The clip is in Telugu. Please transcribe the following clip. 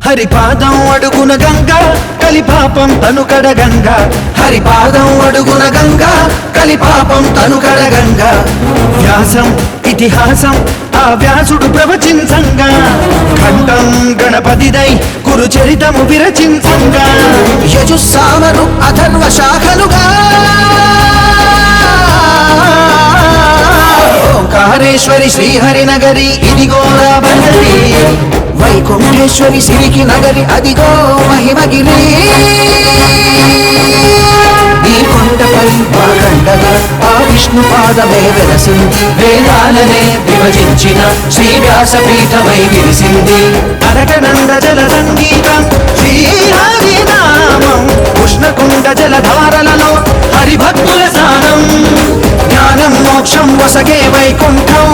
హరిపాదం అడుగున గంగా కలిపాపం తనుకడ గంగా హరిపాదం అడుగున గంగా కలిపాపం తనుకడ గంగా వ్యాసం ఇతిహాసం ఆ వ్యాసుడు ప్రవచించంగా ఖండం గణపతిదై కురు చరితము విరచించంగా యజుస్సామరు అథర్వ శాఖలుగా ఓంకారేశ్వరి శ్రీహరి నగరి ఇదిగో రాబరి వైకుంఠేశ్వరి సిరికి నగరి అదిగో మహిమగిరి ఈ కొండపై వాగండగా ఆ విష్ణు పాదమే వెలసింది వేదాలనే విభజించిన శ్రీ వ్యాసపీఠమై విరిసింది అరటనంద జల సంగీతం శ్రీహరి నామం ఉష్ణకుండ జలధారలలో హరిభక్తుల స్నానం జ్ఞానం మోక్షం వసగే వైకుంఠం